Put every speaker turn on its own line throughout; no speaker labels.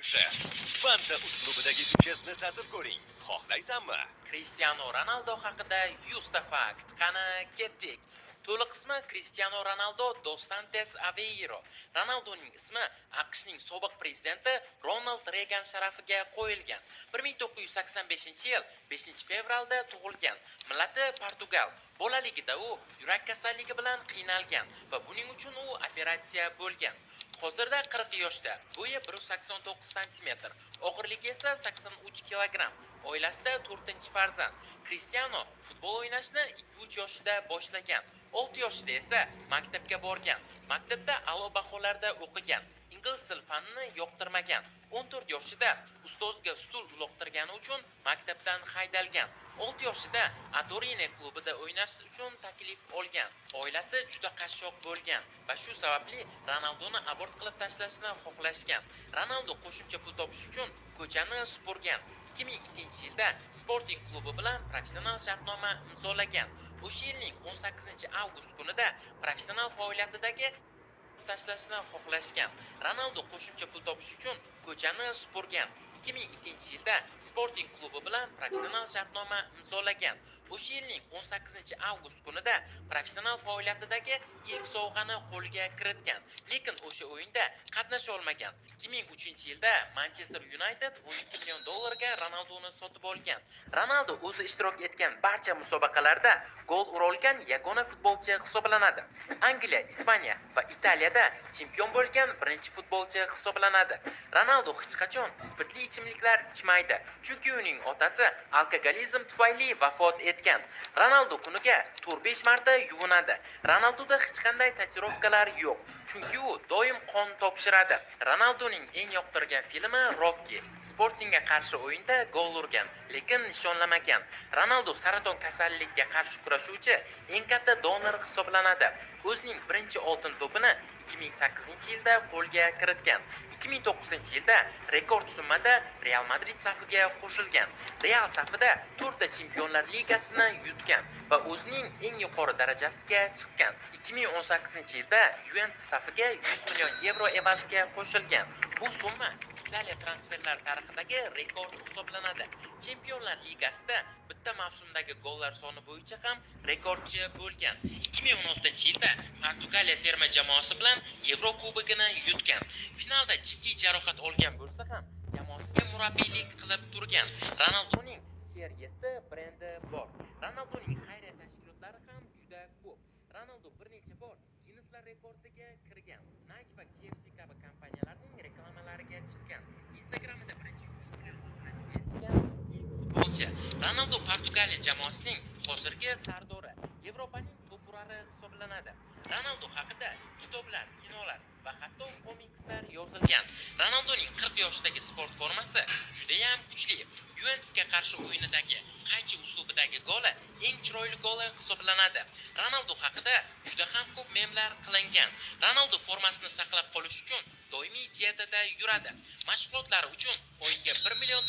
Duchess. Fanta uslubidagi Duchessni tatib ko'ring. Xohlaysanmi?
Cristiano Ronaldo haqida 100 ta fakt. Qani, ketdik. To'liq ismi Cristiano Ronaldo dos Santos Aveiro. Ronaldoning ismi AQShning sobiq prezidenti Ronald Reagan sharafiga qo'yilgan. 1985-yil 5-fevralda tug'ilgan. Millati Portugal. Bolaligida u yurak kasalligi bilan qiynalgan va buning uchun u operatsiya bo'lgan. Hozirda 40 yoshda, bo'yi 189 sm, og'irligi esa 83 kg. Oilasida 4-farzand. Cristiano futbol o'ynashni 2-3 yoshida boshlagan. 6 yoshida esa maktabga borgan. Maktabda a'lo baholarda o'qigan. Ingliz til fanini yoqtirmagan. 14 yoshida ustozga stul uloqtirgani uchun maktabdan haydalgan. 6 yoshida Atorine klubida o'ynash uchun taklif olgan. Oilasi juda qashshoq bo'lgan va shu sababli Ronaldoni abort qilib tashlashni xohlashgan. Ronaldo qo'shimcha pul topish uchun ko'chani supurgan. 2002-yilda Sporting klubi bilan professional shartnoma imzolagan. O'sha yilning 18-avgust kunida professional faoliyatidagi tashlashni xohlashgan. Ronaldo qo'shimcha pul topish uchun ko'chani supurgan. 2002-yilda Sporting klubi bilan professional shartnoma imzolagan. O'sha yilning 18-avgust kunida professional faoliyatidagi ilk sovg'ani qo'lga kiritgan, lekin o'sha o'yinda qatnasha olmagan. 2003-yilda Manchester United $12 million Ronaldoni sotib olgan. Ronaldo o'zi ishtirok etgan barcha musobaqalarda gol ura olgan yagona futbolchi hisoblanadi. Angliya, Ispaniya va Italiyada chempion bo'lgan birinchi futbolchi hisoblanadi. Ronaldo hech qachon spirtli ichimliklar ichmaydi, chunki uning otasi alkogolizm tufayli vafot etgan. Ronaldo kuniga 4-5 marta yuvinadi. Ronaldoda hech qanday tatuirovkalar yo'q, chunki u doim qon topshiradi. Ronaldoning eng yoqtirgan filmi Rocky. Sportingga qarshi o'yinda gol urgan, lekin nishonlamagan. Ronaldo saraton kasalligiga qarshi kurashuvchi eng katta donor hisoblanadi. O'zining birinchi oltin to'pini 2008-yilda qo'lga kiritgan. 2009-yilda rekord summada Real Madrid safiga qo'shilgan. Real safida 4 ta Chempionlar Ligasini yutgan va o'zining eng yuqori darajasiga chiqqan. 2018-yilda Juventus safiga 100 million yevro evaziga qo'shilgan. Bu summa Italiya transferlar tarixidagi rekord hisoblanadi. Chempionlar Ligasida bitta mavsumdagi gollar soni bo'yicha ham rekordchi bo'lgan. 2016-yilda Portugaliya terma jamoasi bilan Yevro kubogini yutgan. Finalda jiddiy jarohat olgan bo'lsa ham jamoasiga murabbiylik qilib turgan. Ronaldoning CR7 brendi bor. Ronaldoning xayriya tashkilotlari ham juda ko'p. Ronaldo bir necha bor Guinnesslar rekordiga kirgan. Nike va KFC kabi kompaniyalarning reklamalariga chiqqan. Instagramda birinchi 100 million obunachiga erishgan ilk futbolchi. Ronaldo Portugaliya jamoasining hozirgi sardori, Yevropaning top urari hisoblanadi. Ronaldo haqida kitoblar, kinolar va hatto komikslar yozilgan. Ronaldoning 40 yoshidagi sport formasi juda ham kuchli. Juventusga qarshi o'yinidagi qaychi uslubidagi goli eng chiroyli goli hisoblanadi. Ronaldo haqida juda ham ko'p memlar qilingan. Ronaldo formasini saqlab qolish uchun doimiy dietada yuradi. Mashg'ulotlari uchun oyiga $1 million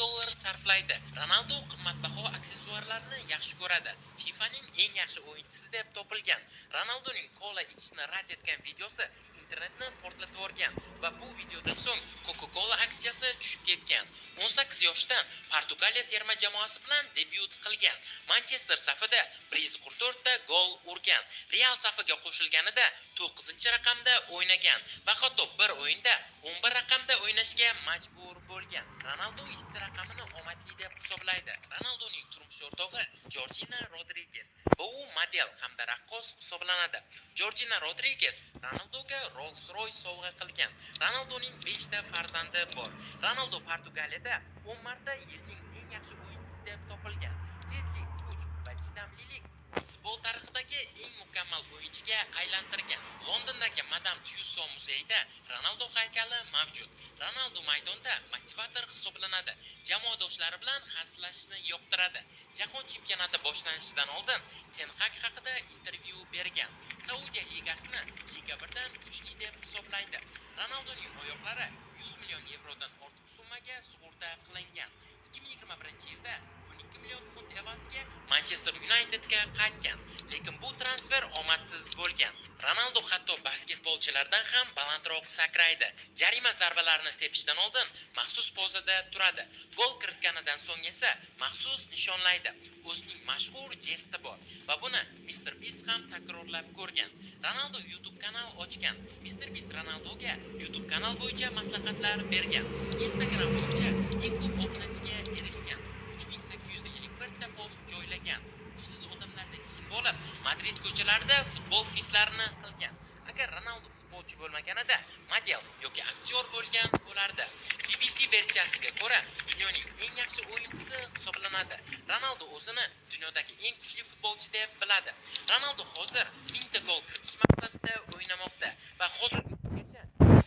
sarflaydi. Ronaldo qimmatbaho aksessuarlarni yaxshi ko'radi. FIFAning eng yaxshi o'yinchisi deb topilgan. Ronaldoning kola ichishni rad etgan videosi internetni portlatib yuborgan va bu videodan so'ng Coca-Cola aksiyasi tushib ketgan. 18 yoshdan Portugaliya terma jamoasi bilan debyut qilgan. Manchester safida 144 ta gol urgan. Real safiga qo'shilganida 9-raqamda o'ynagan va hatto bir o'yinda 11 raqamda o'ynashga majbur bo'lgan. Ronaldo 7 raqamini omadli deb hisoblaydi. Ronaldoning turmush o'rtog'i Georgina Rodriguez va u model hamda raqqos hisoblanadi. Georgina Rodriguez Ronaldoga Rolls-Royce sovg'a qilgan. Ronaldoning 5 ta farzandi bor. Ronaldo Portugaliyada 10 marta yilning eng yaxshi o'yinchisi deb topilgan. Tezlik, kuch va chidamlilik futbol tarixidagi eng mukammal o'yinchiga aylantirgan. Londondagi Madame Tussauds muzeyida Ronaldo haykali mavjud. Ronaldo maydonda motivator hisoblanadi. Jamoadoshlari bilan hazillashishni yoqtiradi. Jahon chempionati boshlanishidan oldin Ten Hag haqida intervyu bergan. Saudiya ligasini Liga 1dan kuchli deb hisoblaydi. Ronaldoning oyoqlari 100 million yevrodan ortiq summaga sug'urta qilingan. 2021-yilda 12 million funt evaziga Manchester Unitedga qaytgan, lekin bu transfer omadsiz bo'lgan. Ronaldo hatto basketbolchilardan ham balandroq sakraydi. Jarima zarbalarini tepishdan oldin maxsus pozada turadi. Gol kiritganidan so'ng esa maxsus nishonlaydi. O'zining mashhur jesti bor va buni Mr. Beast ham takrorlab ko'rgan. Ronaldo YouTube kanal ochgan. Mr. Beast Ronaldoga YouTube kanal bo'yicha maslahatlar bergan. Instagram bo'yicha eng ko'p obunachiga erishgan. 3851 ta post joylagan. Usiz odamlardan keyin bo'lib, Madrid ko'chalarida futbol fitlarini qilgan. Agar Ronaldo futbolchi bo'lmaganida, model yoki aktyor bo'lgan bo'lardi. BBC versiyasiga ko'ra, dunyoning eng yaxshi o'yinchisi hisoblanadi. Ronaldo o'zini dunyodagi eng kuchli futbolchi deb biladi. Ronaldo hozir 1000 ta gol kiritish maqsadida o'ynamoqda va hozirgi kungacha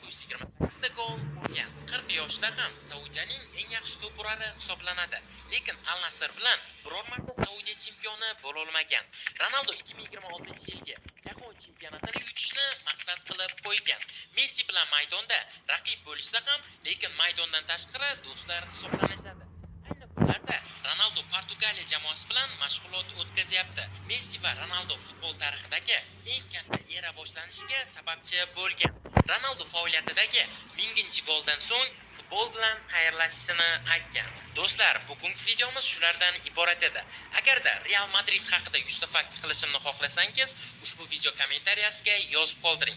128 ta gol urgan. 40 yoshda ham Saudiyaning eng yaxshi to'purari hisoblanadi. Lekin Al Nassr bilan biror marta Saudiya chempioni bo'la olmagan. Ronaldo 2026-yilgi Jahon chempionatini yutishni maqsad qilib qo'ygan. Messi bilan maydonda raqib bo'lishsa ham, lekin maydondan tashqari do'stlar hisoblanishadi. Ayni kunlarda Ronaldo Portugaliya jamoasi bilan mashg'ulot o'tkazyapti. Messi va Ronaldo futbol tarixidagi eng katta era boshlanishiga sababchi bo'lgan. Ronaldo faoliyatidagi 1000-goldan so'ng futbol bilan xayrlashishini aytgan. Do'stlar, bugungi videomiz shulardan iborat edi. Agarda Real Madrid haqida 100 ta fakt qilishimni xohlasangiz, ushbu video kommentariyasiga yozib qoldiring.